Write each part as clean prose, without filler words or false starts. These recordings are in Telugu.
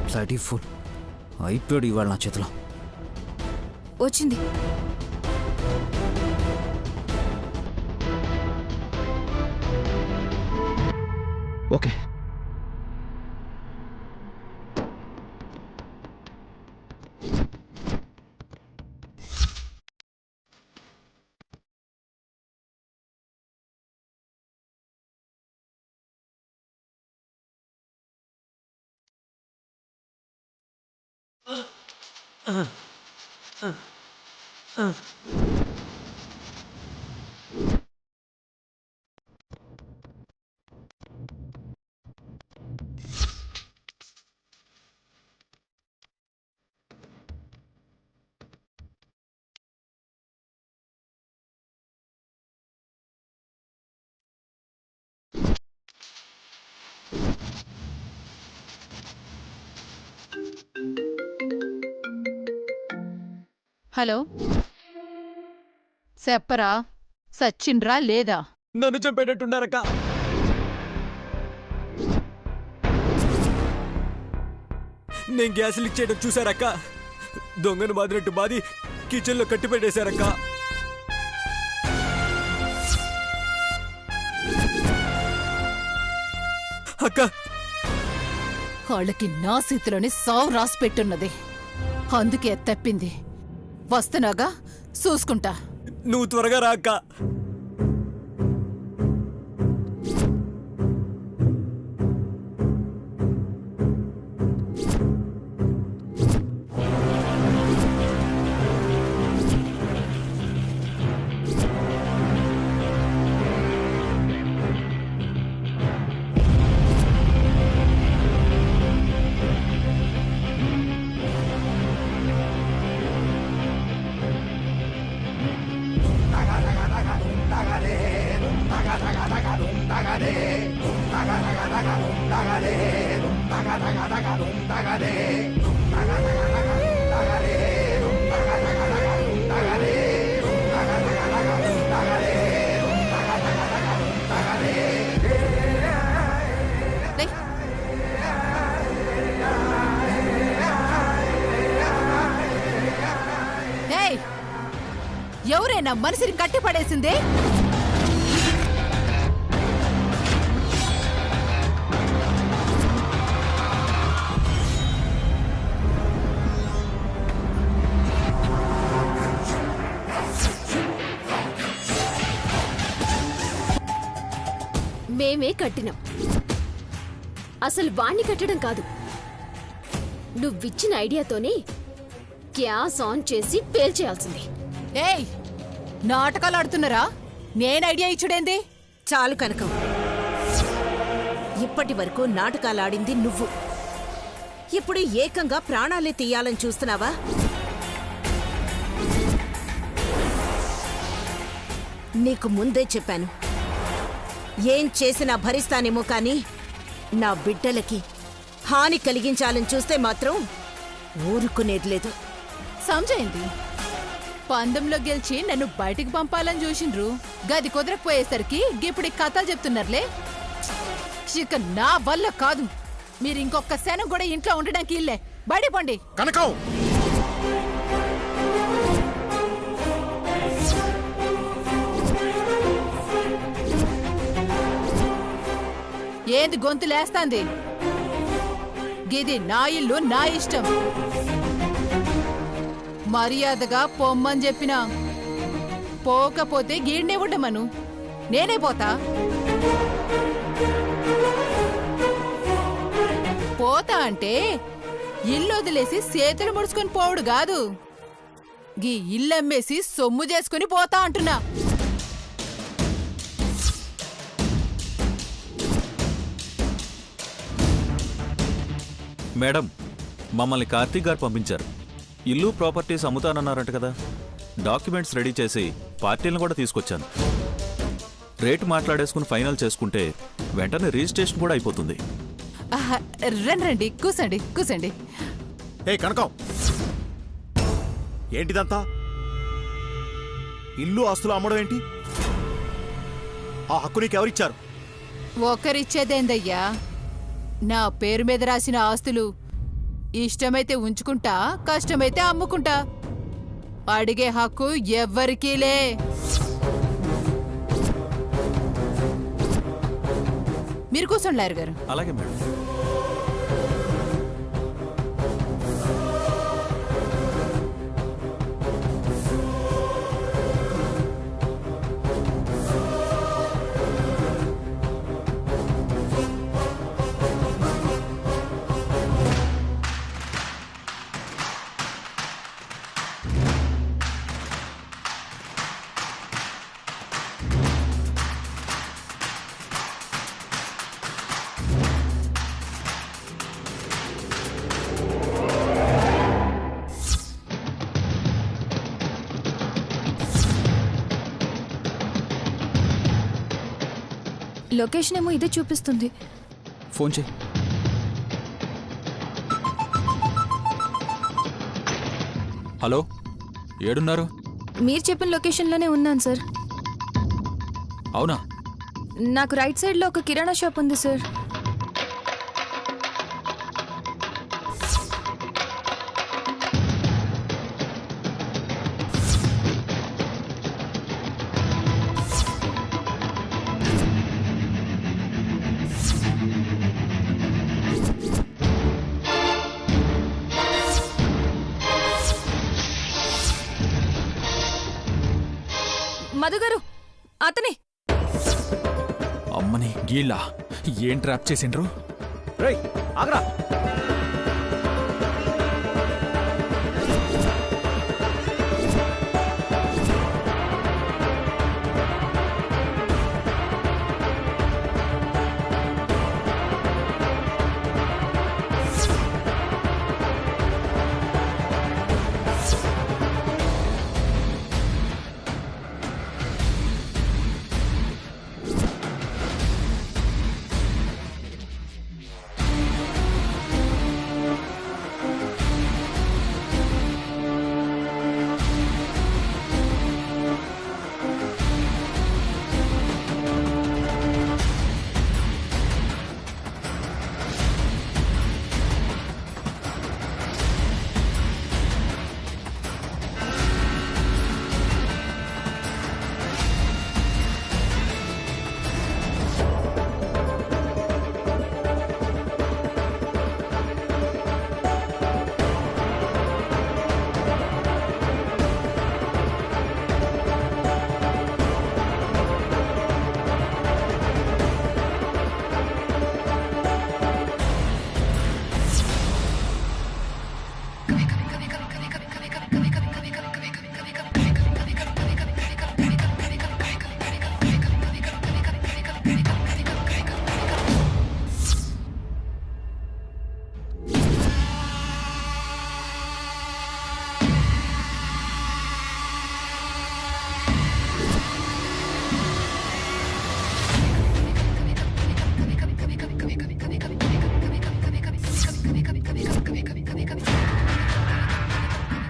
బ్లడీ ఫుల్ అయిపోయాడు ఇవాళ నా చేతిలో. వచ్చింది. ఓకే. హలో, చెప్పరా, సచ్చిండ్రా లేదా? నన్ను చంపేటట్టున్నారక్క. నేను గ్యాస్ లీక్ చేయడం చూసారక్క. దొంగను బాదినట్టు బాది కిచెన్లో కట్టి పెట్టేశారక్క. అక్క, వాళ్ళకి నా చేతిలోని సావు రాసి పెట్టున్నది. అందుకే తప్పింది. వస్తున్నాగా, చూసుకుంటా. నువ్వు త్వరగా రా అక్క. ఎవరైనా మనిషిని కట్టి పడేసింది? మేమే కట్టినాం. అసలు వాణ్ణి కట్టడం కాదు, నువ్విచ్చిన ఐడియాతోనే గ్యాస్ ఆన్ చేసి పేల్చేయాల్సింది. ఏయ్, నాటకాలు ఆడుతున్నారా? నేను ఐడియా ఇచ్చుడేంది? చాలు కనకం, ఇప్పటి వరకు నాటకాలాడింది నువ్వు. ఇప్పుడు ఏకంగా ప్రాణాలే తీయాలని చూస్తున్నావా? నీకు ముందే చెప్పాను, ఏం చేసినా భరిస్తానేమో కానీ నా బిడ్డలకి హాని కలిగించాలని చూస్తే మాత్రం ఊరుకునేది లేదు. సంజయింది. పందెంలో గెలిచి నన్ను బయటికి పంపాలని చూసిండ్రు. గది కుదరకపోయేసరికి ఇప్పుడు కథలు చెప్తున్నారులే. ఇక నా వల్ల కాదు. మీరు ఇంకొక శనం కూడా ఇంట్లో ఉండడానికి ఇల్లే. బయట పండి. కనకం, ఏది గొంతు లేస్తాంది? గిది నా ఇల్లు, నా ఇష్టం. మర్యాదగా పొమ్మని చెప్పినా పోకపోతే గీడ్నే ఉండమను. నేనే పోతా. పోతా అంటే ఇల్లు వదిలేసి చేతులు ముడుచుకొని పోవుడు కాదు. గీ ఇల్లమ్మేసి సొమ్ము చేసుకుని పోతా అంటున్నా. మేడం, మమ్మల్ని కార్తీక్ గారు పంపించారు. ఇల్లు ప్రాపర్టీస్ అమ్ముతానన్నారంట కదా. డాక్యుమెంట్స్ రెడీ చేసి పార్టీలను కూడా తీసుకొచ్చాను. రేటు మాట్లాడేసుకుని ఫైనల్ చేసుకుంటే వెంటనే రిజిస్ట్రేషన్ కూడా అయిపోతుంది. రండి, కూసండి కూసండి. ఏ కనకం, ఏంటిదంతా? ఇల్లు ఆస్తులు అమ్మడం ఏంటి? ఆ హక్కు నీకెవరిచ్చారు? ఒకరిచ్చేదేందయ్యా? నా పేరు మీద రాసిన ఆస్తులు ఇష్టమైతే ఉంచుకుంటా, కష్టమైతే అమ్ముకుంటా. అడిగే హక్కు ఎవ్వరికీలే. మీరు కూర్చోండి లాయర్ గారు. అలాగే మేడం. లొకేషన్ ఏమో ఇదే చూపిస్తుంది. ఫోన్ చేయి. హలో, ఏడున్నారు? మీరు చెప్పిన లొకేషన్లోనే ఉన్నాను సార్. అవునా? నాకు రైట్ సైడ్లో ఒక కిరాణా షాప్ ఉంది సార్. మధు గారు, అతనే. అమ్మని గీళ్ళ ఏం ట్రాప్ చేసిండ్రు? రేయ్ ఆగరా.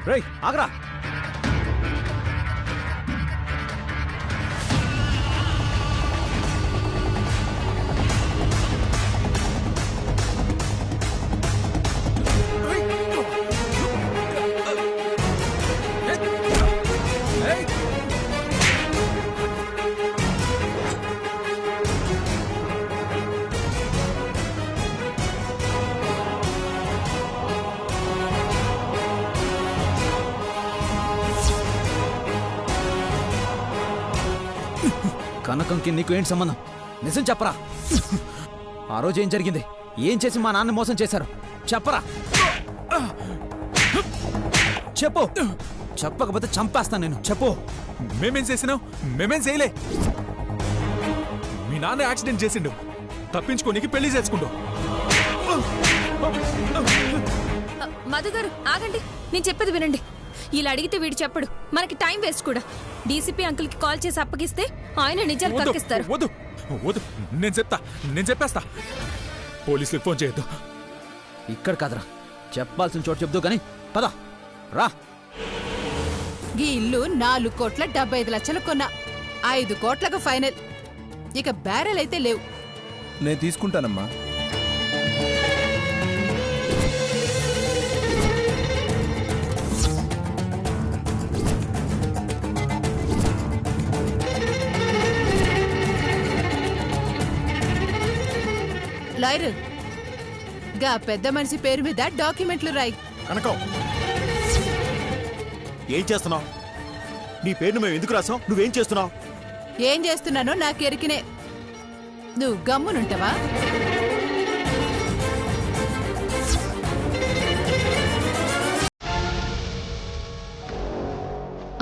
రేయ్ ఆగరా. కనకంకి నీకు ఏంటి సంబంధం? నిజం చెప్పరా. ఆ రోజు ఏం జరిగింది? ఏం చేసి మా నాన్న మోసం చేశారు? చెప్పరా. చెప్పు. చెప్పకపోతే చంపేస్తాను నేను. చెప్పు. మేమేం చేసినావు? మేమేం చేయలే. మీ నాన్న యాక్సిడెంట్ చేసిండు, తప్పించుకోనికి పెళ్లి చేసుకుంటూ. మధు గారు ఆగండి, నేను చెప్పేది వినండి. ఇలా అడిగితే వీడు చెప్పడు, మనకి టైం వేస్ట్ కూడా. డీసీపీ అంకుల్ కి కాల్ చేసి అప్పగిస్తే ఆయన నిజాలు కక్కిస్తారు. వద్దు వద్దు, నేను చెప్పేస్తా. పోలీసులకు ఫోన్ చేయొద్దు. ఇక్కడ కాదురా, చెప్పాల్సిన చోటు చెప్దు కానీ పద రా. ఈ ఇల్లు 4,75,00,000 కొన్నా. 5 కోట్లకు ఫైనల్. ఇక బ్యారెల్ అయితే లేవు. నేను తీసుకుంటానమ్మా. లాయర్ గా పెద్ద మనిషి పేరు మీద డాక్యుమెంట్లు రాయి. కనకం, ఏం చేస్తున్నావు? నీ పేరును మేము ఎందుకు రాసాం? నువ్వేం చేస్తున్నావు? ఏం చేస్తున్నానో నాకు ఎరికినే. నువ్వు గమ్మునుంటావా?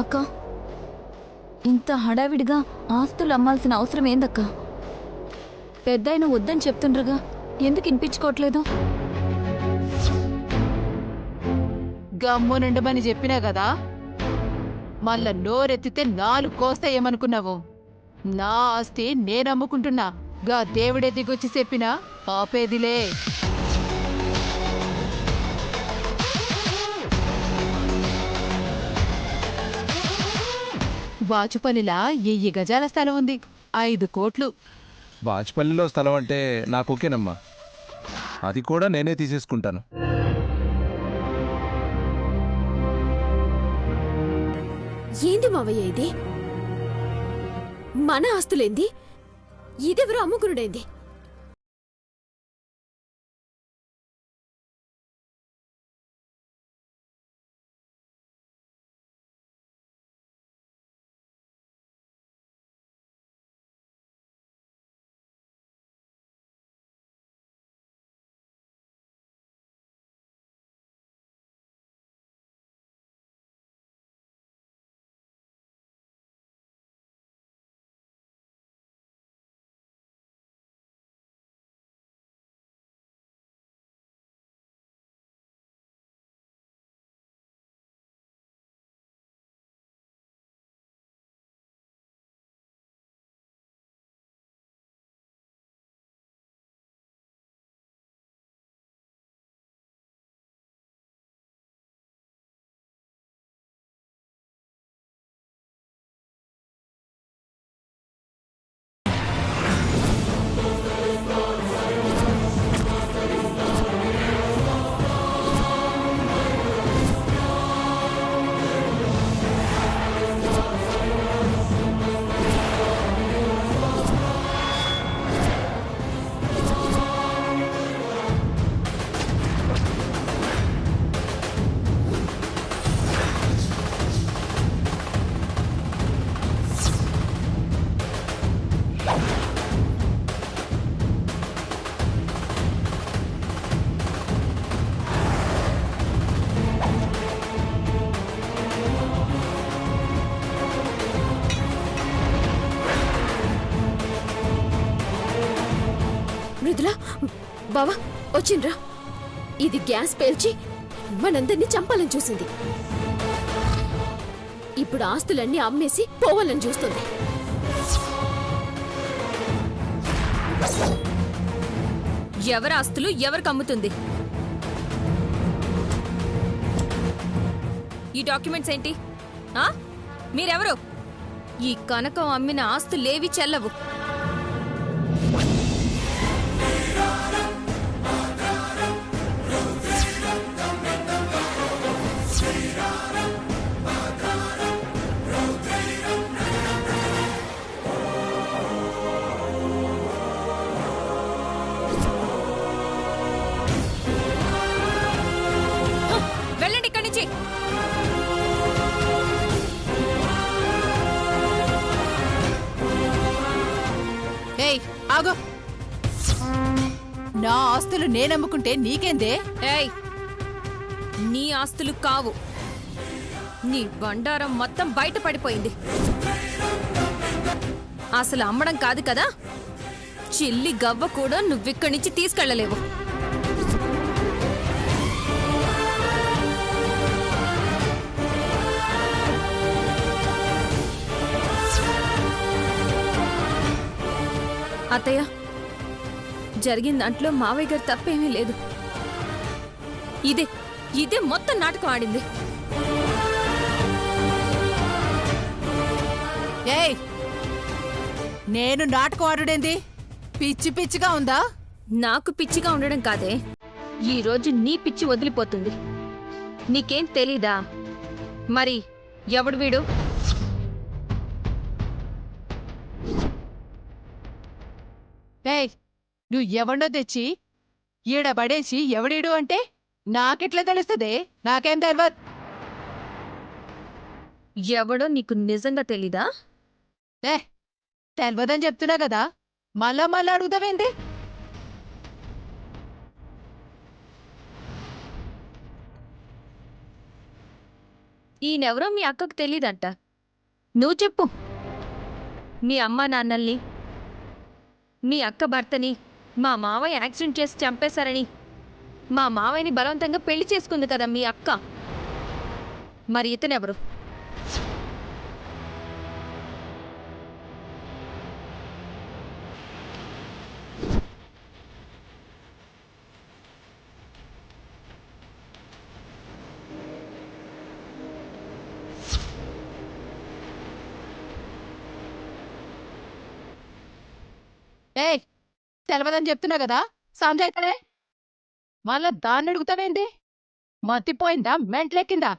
అక్క, ఇంత హడావిడిగా ఆస్తులు అమ్మాల్సిన అవసరం ఏందక్క? పెద్దాయన వద్దని చెప్తుండ్రుగా, ఎందుకు వినిపించుకోవట్లేదు? గమ్మునుండమని చెప్పినా కదా, మళ్ళా నోరెత్తితే 4 కోస్తాయేమనుకున్నావు? నా ఆస్తి నేనమ్ముకుంటున్నా. గా దేవుడే దిగొచ్చి చెప్పినా ఆపేదిలే. బాచుపల్లిలా 1000 గజాల స్థలం ఉంది, 5 కోట్లు. బాచ్పల్లిలో స్థలం అంటే నాకు ఓకేనమ్మా, అది కూడా నేనే తీసేసుకుంటాను. ఏంది మావయ్య ఇది? మన ఆస్తులేంది? ఇదెవరు అమ్ముకునుడైంది? మృదులా, బావా వచ్చిండ్రా. ఇది గ్యాస్ పేల్చి మనందరినీ చంపాలని చూసింది. ఇప్పుడు ఆస్తులన్నీ అమ్మేసి పోవాలని చూస్తుంది. ఎవరి ఆస్తులు ఎవరికి అమ్ముతుంది? ఈ డాక్యుమెంట్స్ ఏంటి? మీరెవరు? ఈ కనకం అమ్మిన ఆస్తులేవి చెల్లవు. వెళ్ళండి ఇక్కడి నుంచి. ఏయ్ ఆగో, నా ఆస్తులు నేనమ్ముకుంటే నీకేందే? ఏయ్, నీ ఆస్తులు కావు, నీ బండారం మొత్తం బయట పడిపోయింది. అసలు అమ్మడం కాదు కదా, చిల్లి గవ్వ కూడా నువ్విక్కడి నుంచి తీసుకెళ్లలేవు. అత్తయ్య, జరిగిన దాంట్లో మావయ్య గారు తప్పేమీ లేదు. ఇదే మొత్తం నాటకం ఆడింది. ఏయ్, నేను నాటకం ఆడుడేంది? పిచ్చి పిచ్చిగా ఉందా? నాకు పిచ్చిగా ఉండడం కాదే, ఈ రోజు నీ పిచ్చి వదిలిపోతుంది. నీకేం తెలీదా? మరి ఎవడు వీడు? ఏయ్, నువ్వు ఎవడో తెచ్చి ఈడ పడేసి ఎవడీడు అంటే నాకెట్లా తెలుస్తుంది? నాకేం తెలియదు. ఎవడో నీకు నిజంగా తెలీదా? తెలియదని చెప్తున్నా కదా, మళ్ళా అడుగుతావేంటి? ఈయనెవరో మీ అక్కకు తెలీదంట. నువ్వు చెప్పు. మీ అమ్మ నాన్నల్ని, మీ అక్క భర్తని మా మావయ్య యాక్సిడెంట్ చేసి చంపేశారని మా మావయ్యని బలవంతంగా పెళ్లి చేసుకుంది కదా మీ అక్క. మరి ఇతనెవరు? తెలియదని చెప్తున్నా కదా, సంజయ్తలే మళ్ళా దాన్ని అడుగుతావేంటి? మతిపోయిందా? మెంట్లెక్కిందా?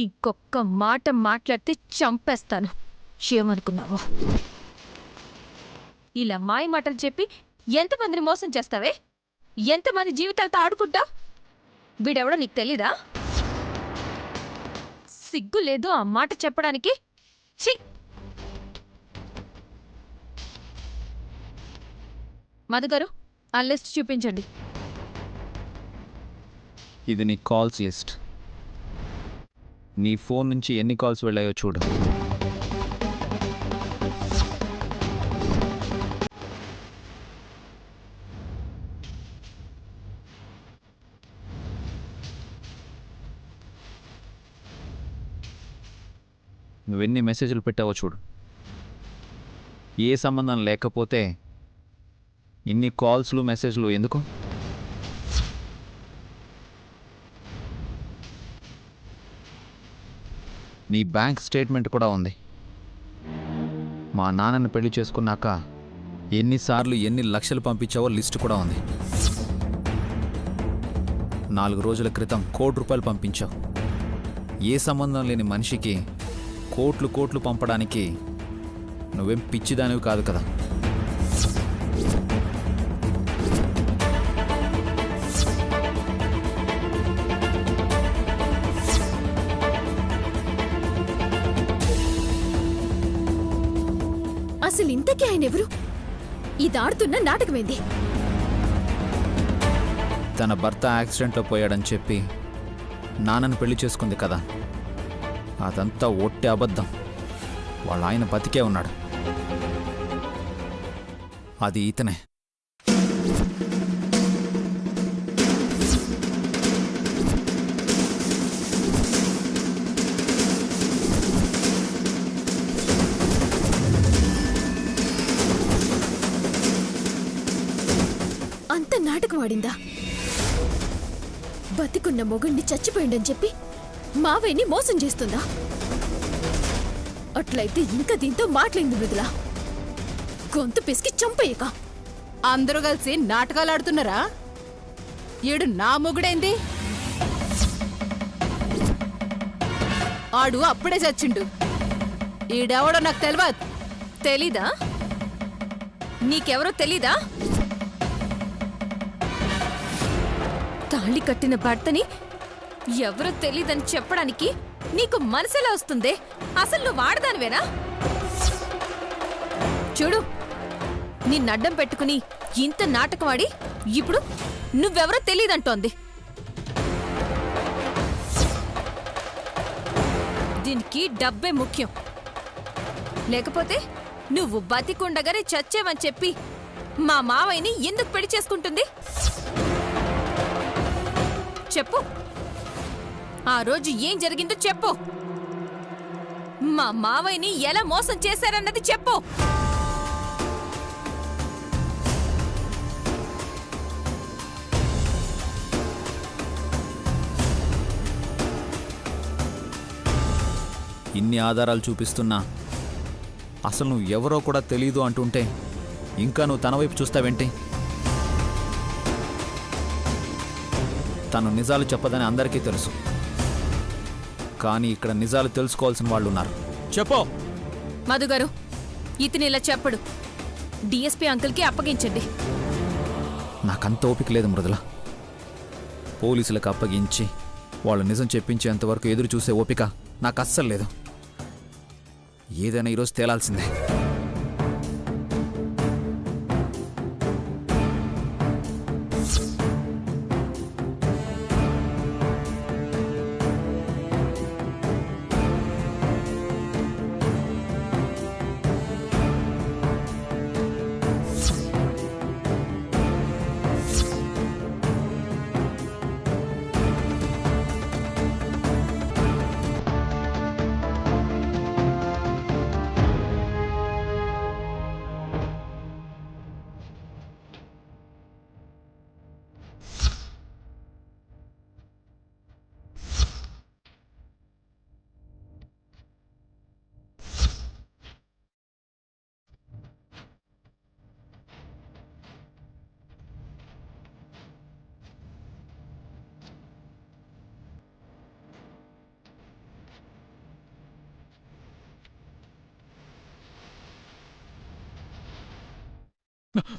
ఇంకొక్క మాట మాట్లాడితే చంపేస్తాను. ఏమనుకున్నావో? ఇలా మాయ మాటలు చెప్పి ఎంతమందిని మోసం చేస్తావే? ఎంతమంది జీవితాలతో ఆడుకుంటా? వీడెవడో నీకు తెలీదా? సిగ్గు లేదు ఆ మాట చెప్పడానికి? ఛీ! మధుగారు, ఆ లిస్ట్ చూపించండి. ఇది నీ కాల్స్ లిస్ట్. నీ ఫోన్ నుంచి ఎన్ని కాల్స్ వెళ్ళాయో చూడు. నువ్వెన్ని మెసేజ్లు పెట్టావో చూడు. ఏ సంబంధం లేకపోతే ఇన్ని కాల్స్లు మెసేజ్లు ఎందుకు? నీ బ్యాంక్ స్టేట్మెంట్ కూడా ఉంది. మా నాన్నని పెళ్లి చేసుకున్నాక ఎన్నిసార్లు ఎన్ని లక్షలు పంపించావో లిస్ట్ కూడా ఉంది. 4 రోజుల క్రితం ₹1,00,00,000 పంపించావు. ఏ సంబంధం లేని మనిషికి కోట్లు పంపడానికి నువ్వేం పిచ్చిదానివి కాదు కదా. అసలు ఇంతకీ ఆయన ఎవరు? ఇదాడుతున్న నాటకమేంది? తన భర్త యాక్సిడెంట్లో పోయాడని చెప్పి నాన్నను పెళ్లి చేసుకుంది కదా, అదంతా ఒట్టి అబద్ధం. వాళ్ళ ఆయన బతికే ఉన్నాడు. అది ఇతనే. అంత నాటకం ఆడిందా? బతికున్న మొగుణ్ణి చచ్చిపోయిండని చెప్పి మావయ్యని మోసం చేస్తుందా? అట్లయితే ఇంకా దీంతో మాట్లాడింది మృదుల. గొంతు పిసికి చంపేయక. అందరూ కలిసి నాటకాలు ఆడుతున్నారా? ఈడు నా మొగుడైంది. ఆడు అప్పుడే చచ్చిండు. ఈడెవడో నాకు తెలియదు. తెలీదా? నీకెవరో తెలీదా? తాళి కట్టిన భర్తని ఎవరో తెలీదని చెప్పడానికి నీకు మనసులా వస్తుందే? అసలు నువ్వు వాడదానివేనా? చూడు, నిన్నడ్డం పెట్టుకుని ఇంత నాటకం ఆడి ఇప్పుడు నువ్వెవరో తెలీదంటోంది. దీనికి డబ్బే ముఖ్యం. లేకపోతే నువ్వు బతికుండగానే చచ్చేవని చెప్పి మా మావయ్యని ఎందుకు పెళ్లి చేసుకుంటుంది? చెప్పు, ఆ రోజు ఏం జరిగిందో చెప్పు. మా మావయ్యని ఎలా మోసం చేశారన్నది చెప్పు. ఇన్ని ఆధారాలు చూపిస్తున్నా అసలు నువ్వు ఎవరో కూడా తెలీదు అంటుంటే ఇంకా నువ్వు తన వైపు చూస్తావేంటి? తను నిజాలు చెప్పదని అందరికీ తెలుసు. కానీ ఇక్కడ నిజాలు తెలుసుకోవాల్సిన వాళ్ళు ఉన్నారు. చెప్పు. మధుగారు, ఇతని ఇలా చెప్పడు. డిఎస్పీ అంకుల్కి అప్పగించండి. నాకంత ఓపిక లేదు మృదుల. పోలీసులకు అప్పగించి వాళ్ళు నిజం చెప్పించేంతవరకు ఎదురు చూసే ఓపిక నాకు అస్సలు లేదు. ఏదైనా ఈరోజు తేలాల్సిందే.